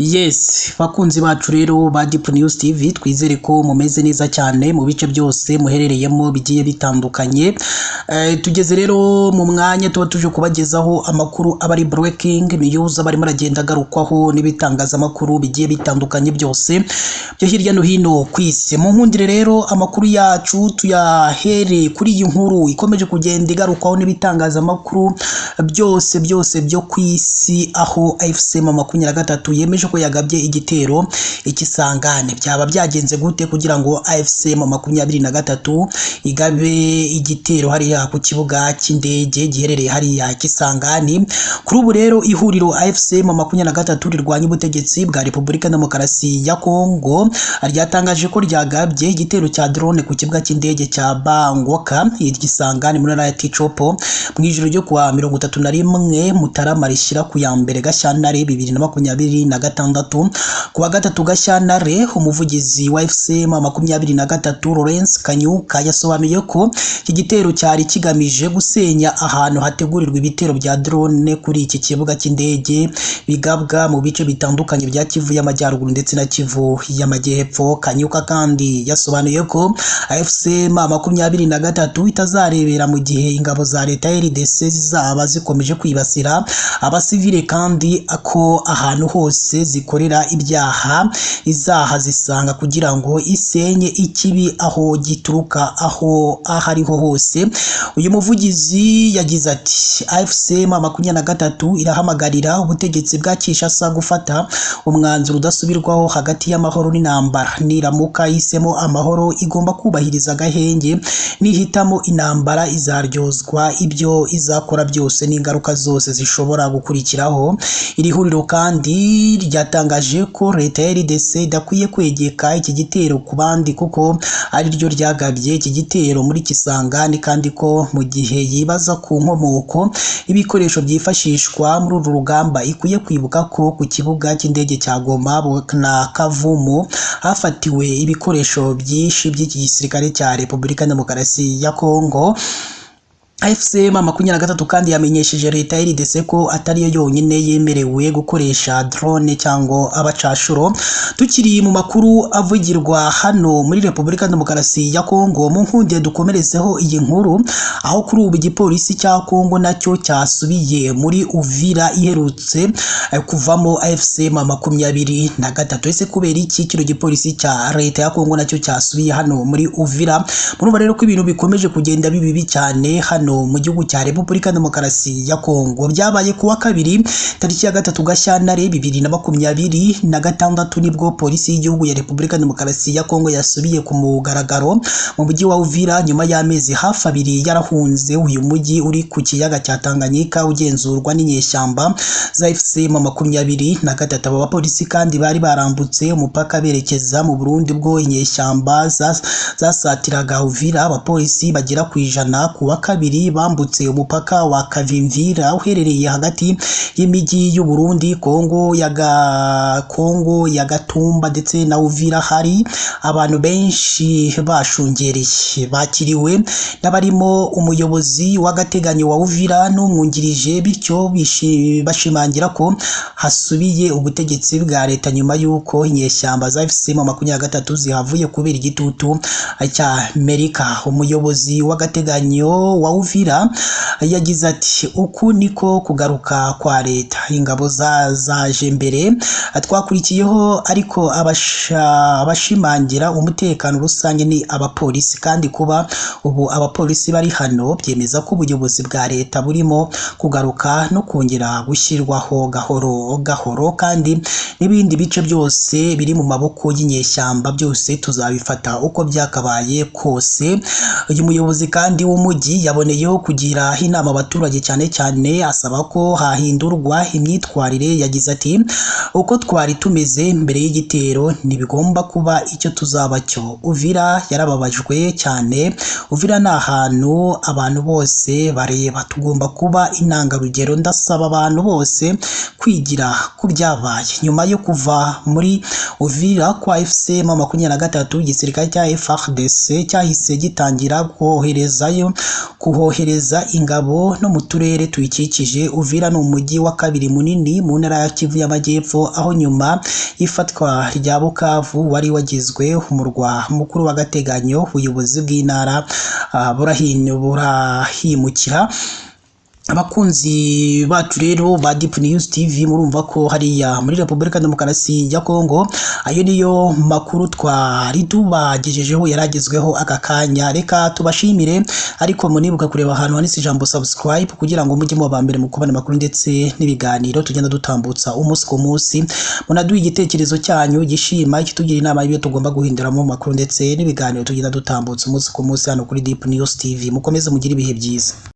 Yes, bakunzi bacu rero ba Deep News TV, twizere ko mumeze neza cyane mu bice byose muherereyemo bigiye bitandukanye. Tugeze rero mu mwanya tuba tuje kubagezaho amakuru abari breaking news, abari maragenda garukwaho n'ibitangazamakuru bigiye bitandukanye byose byo hirya no hino ku isi. Mu nkundire rero amakuru yacu tuyahere kuri iyi nkuru ikomeje kugenda igarukwaho n'ibitangazamakuru byose byo ku isi, aho AFC M23 yemeje ko yagabye igitero ikisangane. Byaba byagenze gute kugira ngo AFC M23 igabe igitero hariya ku kibuga cy'indege giherereye hariya Kisangani? Kuri ubu rero ihuriro AFC M23 rirwanya ubutegetsi bwa Repubulika Demokarasi ya Kongo ryatangaje ko ryagabye igitero cya drone ku kibuga cy'indege cya Bangoka Kisangani muri ntara ya Tichopo mu ijoro ryo kuwa 31 Mutarama rishyira ku ya mbere Gashyantare 2026. Kuwa gatatu Gashyantare umuvugizi wa AFC M23 Lawrence Kanyuka yasobanuye ko iki gitero cyari kigamije gusenya ahantu hategurirwa ibitero bya drone kuri iki kibuga cy'indege bigabwa mu bice bitandukanye bya Kivu y'Amajyaruguru ndetse na Kivu y'Amajyepfo. Kanyuka kandi yasobanuye ko AFC M23 itazarebera mu gihe ingabo za leta ya RDC zizaba zikomeje kwibasira abasivile, kandi ako ahantu hose zikorera ibyaha izaha zisanga kugira ngo isenye ikibi aho gituruka aho ahariho hose. Uyu muvugizi yagize ati AFC M23 irahamagarira ubutegetsi bwa Kinshasa gufata umwanzuro udasubirwaho hagati y'amahoro n'intambara. Niramuka isemo amahoro igomba kubahiriza agahenge, nihitamo intambara izaryozwa ibyo izakora byose n'ingaruka zose zishobora gukurikiraho. Iri huriro kandi ryatangaje ko leta ya RDC idakwiye kwegeka iki gitero ku bandi kuko ari ryo ryagabye iki gitero muri Kisangani, kandi ko mu gihe yibaza ku nkomoko ibikoresho byifashishwa muri uru rugamba ikwiye kwibuka ko ku kibuga cy'indege cya Goma na Kavumu hafatiwe ibikoresho byinshi by'iki gisirikare cya Repubulika Demokarasi ya Kongo. AFC M23 kandi yamenyesheje leta ya RDC ko atari yo yonyine yemerewe gukoresha drone cyangwa abacashuro. Tukiri mu makuru avugirwa hano muri Repubulika Demokarasi ya Kongo, mu nkunde dukomerezeho iyi nkuru, aho kuri ubu igipolisi cya Kongo nacyo cyasubiye muri Uvira iherutse kuvamo AFC M23. Ese kubera iki kino gipolisi cya leta ya Kongo nacyo cyasubiye hano muri Uvira? Murumva rero ko ibintu bikomeje kugenda bibi cyane hano mu gihugu cya Repubulika Demokarasi ya Kongo. Byabaye kuwa kabiri tariki ya 3 Gashyantare 2026 nibwo polisi y'igihugu ya Repubulika Demokarasi ya Kongo yasubiye ku mugaragaro mu mujyi wa Uvira nyuma y'amezi hafi 2 yarahunze uyu mujyi uri ku kiyaga cya Tanganyika ugenzurwa n'inyeshyamba za AFC M23. Aba bapolisi kandi bari barambutse umupaka berekeza mu Burundi bwo inyeshyamba zasatiraga Uvira. Abapolisi bagera ku 100 kuwa kabiri bambutse umupaka wa Kavimvira uherereye hagati y'imijyi y'u Burundi, Kongo ya Gatumba ndetse na Uvira. Hari abantu benshi bashungereye, bakiriwe n'abarimo umuyobozi w'agateganyo wa Uvira n'umwungirije, bityo bashimangira ko hasubiye ubutegetsi bwa leta nyuma y'uko inyeshyamba za AFC M23 zihavuye kubera igitutu cya Amerika. Umuyobozi w'agateganyo wa Uvira yagize ati uku niko kugaruka kwa leta, ingabo zaje mbere twakurikiyeho, ariko abashimangira umutekano rusange ni abapolisi, kandi kuba ubu abapolisi bari hano byemeza ko ubuyobozi bwa leta burimo kugaruka no kongera gushyirwaho gahoro gahoro, kandi n'ibindi bice byose biri mu maboko y'inyeshyamba byose tuzabifata uko byakabaye kose. Uyu muyobozi kandi w'umujyi yaboneyeho kugira inama abaturage cyane cyane asaba ko hahindurwa imyitwarire. Yagize ati uko twari tumeze mbere y'igitero ntibigomba kuba icyo tuzaba cyo. Uvira yarababajwe cyane. Uvira ni ahantu abantu bose bareba, tugomba kuba intangarugero. Ndasaba abantu bose kwigira ku byabaye. Nyuma yo kuva muri Uvira kwa AFC M23, igisirikare cya FARDC cyahise gitangira koherezayo bohereza ingabo no mu turere tuyikikije. Uvira ni umujyi wa kabiri munini mu ntara ya Kivu y'Amajyepfo, aho nyuma y'ifatwa rya Bukavu wari wagizwe umurwa mukuru w'agateganyo. Ubuyobozi bw'intara burahimukira. Abakunzi bacu rero ba Deep News TV, murumva ko hariya muri Repubulika Demokarasi ya Kongo ayo niyo makuru twari tubagejejeho yaragezweho aka kanya. Reka tubashimire, ariko munibuka kureba ahantu handitse ijambo subscribe kugira ngo mujye mu bambere mu kubona amakuru ndetse n'ibiganiro tugenda dutambutsa umunsi ku munsi. Munaduha igitekerezo cyanyu gishima kitugira inama y'ibyo tugomba guhinduramo makuru ndetse n'ibiganiro tugenda dutambutsa umunsi ku munsi hano kuri Deep News TV. Mukomeze mugire ibihe byiza.